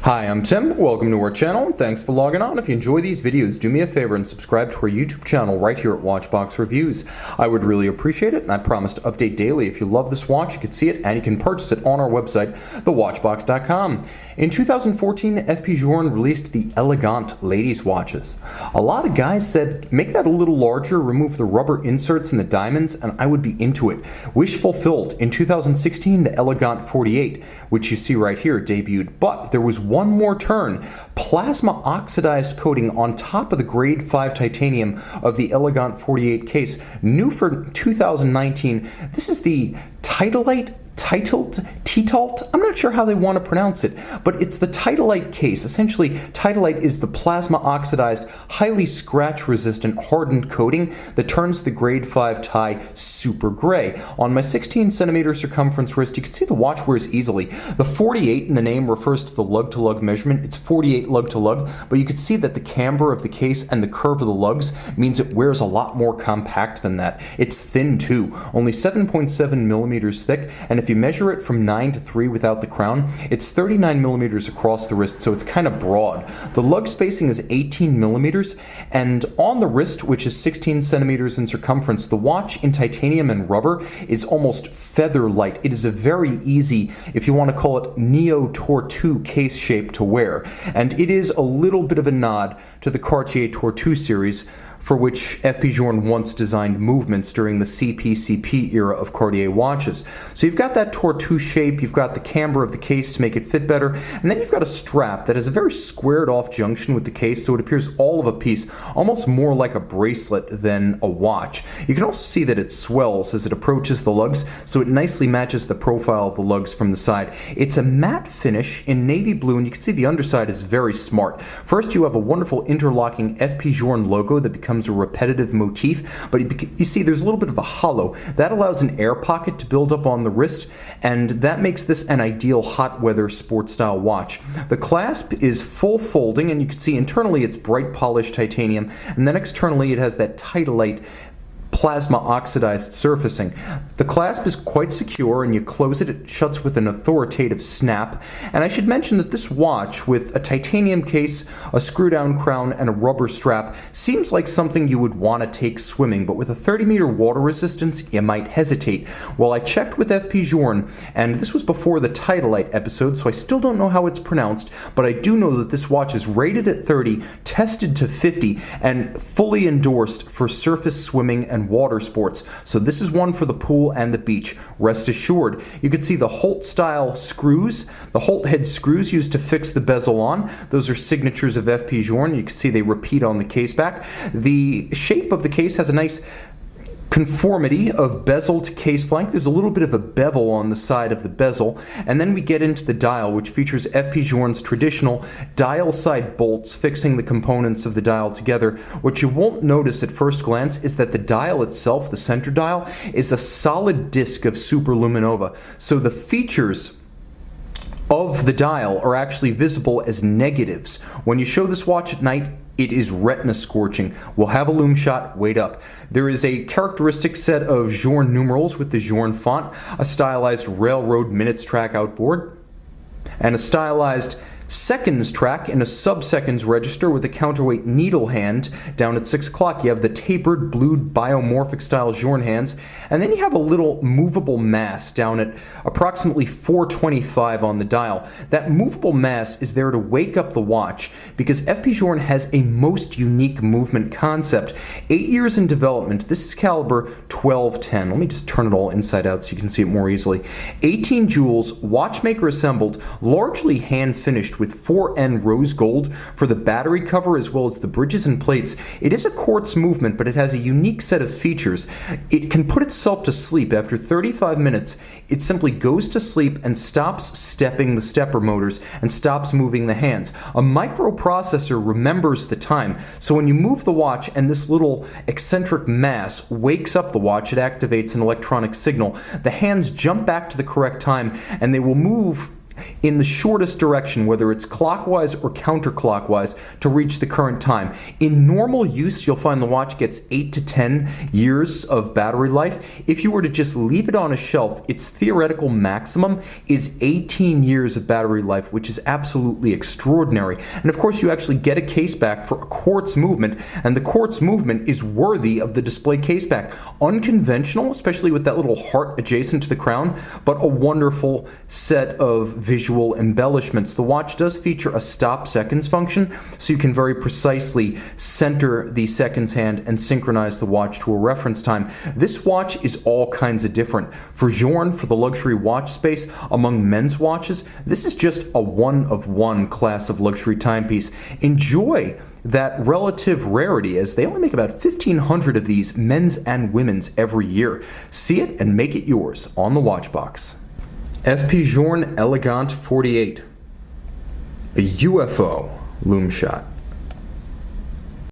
Hi, I'm Tim. Welcome to our channel, and thanks for logging on. If you enjoy these videos, do me a favor and subscribe to our YouTube channel right here at Watchbox Reviews. I would really appreciate it, and I promise to update daily. If you love this watch, you can see it, and you can purchase it on our website, thewatchbox.com. In 2014, FP Journe released the Elegante ladies' watches. A lot of guys said, make that a little larger, remove the rubber inserts and the diamonds, and I would be into it. Wish fulfilled. In 2016, the Elegante 48, which you see right here, debuted, but there was one more turn. Plasma oxidized coating on top of the grade 5 titanium of the Elegante 48 case. New for 2019, this is the Titalyt, Titalyt, I'm not sure how they want to pronounce it, but it's the Titalyt case. Essentially, Titalyt is the plasma oxidized, highly scratch resistant, hardened coating that turns the grade 5 tie super gray. On my 16 centimeter circumference wrist, you can see the watch wears easily. The 48 in the name refers to the lug-to-lug measurement. It's 48 lug-to-lug, but you can see that the camber of the case and the curve of the lugs means it wears a lot more compact than that. It's thin too, only 7.7 millimeters thick, and if you measure it from 9 to 3 without the crown, it's 39 millimeters across the wrist, so it's kind of broad. The lug spacing is 18 millimeters, and on the wrist, which is 16 centimeters in circumference, the watch in titanium and rubber is almost feather light. It is a very easy, if you want to call it, neo-tortue case shape to wear, and it is a little bit of a nod to the Cartier Tortue series, for which FP Journe once designed movements during the CP era of Cartier watches. So you've got that tortue shape, you've got the camber of the case to make it fit better, and then you've got a strap that has a very squared off junction with the case, so it appears all of a piece, almost more like a bracelet than a watch. You can also see that it swells as it approaches the lugs, so it nicely matches the profile of the lugs from the side. It's a matte finish in navy blue, and you can see the underside is very smart. First, you have a wonderful interlocking FP Journe logo that becomes a repetitive motif, but you see there's a little bit of a hollow. That allows an air pocket to build up on the wrist, and that makes this an ideal hot weather sports style watch. The clasp is full folding, and you can see internally it's bright polished titanium, and then externally it has that Titalyt plasma oxidized surfacing. The clasp is quite secure, and you close it, it shuts with an authoritative snap. And I should mention that this watch, with a titanium case, a screw down crown, and a rubber strap, seems like something you would want to take swimming, but with a 30-meter water resistance, you might hesitate. Well, I checked with FP Journe, and this was before the Titalyt episode, so I still don't know how it's pronounced, but I do know that this watch is rated at 30, tested to 50, and fully endorsed for surface swimming and water sports. So this is one for the pool and the beach. Rest assured. You can see the Holt style screws, the Holt head screws used to fix the bezel on. Those are signatures of FP Journe. You can see they repeat on the case back. The shape of the case has a nice conformity of bezel to case flank. There's a little bit of a bevel on the side of the bezel, and then we get into the dial, which features FP Journe's traditional dial side bolts fixing the components of the dial together. What you won't notice at first glance is that the dial itself, the center dial, is a solid disc of superluminova. So the features of the dial are actually visible as negatives. When you show this watch at night, it is retina scorching. We'll have a lume shot, wait up. There is a characteristic set of Journe numerals with the Journe font, a stylized railroad minutes track outboard, and a stylized seconds track in a sub-seconds register with a counterweight needle hand. Down at 6 o'clock, you have the tapered, blued, biomorphic style Journe hands, and then you have a little movable mass down at approximately 425 on the dial. That movable mass is there to wake up the watch, because FP Journe has a most unique movement concept. 8 years in development. This is caliber 1210. Let me just turn it all inside out so you can see it more easily. 18 jewels, watchmaker assembled, largely hand finished with 4N rose gold for the battery cover as well as the bridges and plates. It is a quartz movement, but it has a unique set of features. It can put itself to sleep. After 35 minutes, it simply goes to sleep and stops stepping the stepper motors and stops moving the hands. A microprocessor remembers the time, so when you move the watch and this little eccentric mass wakes up the watch, it activates an electronic signal. The hands jump back to the correct time, and they will move in the shortest direction, whether it's clockwise or counterclockwise, to reach the current time. In normal use, you'll find the watch gets 8 to 10 years of battery life. If you were to just leave it on a shelf, its theoretical maximum is 18 years of battery life, which is absolutely extraordinary. And of course, you actually get a case back for a quartz movement, and the quartz movement is worthy of the display case back. Unconventional, especially with that little heart adjacent to the crown, but a wonderful set of visual embellishments. The watch does feature a stop seconds function, so you can very precisely center the seconds hand and synchronize the watch to a reference time. This watch is all kinds of different. For Journe, for the luxury watch space among men's watches, this is just a one-of-one class of luxury timepiece. Enjoy that relative rarity, as they only make about 1,500 of these, men's and women's, every year. See it and make it yours on the Watchbox. FP Journe Elegante 48, a UFO loom shot.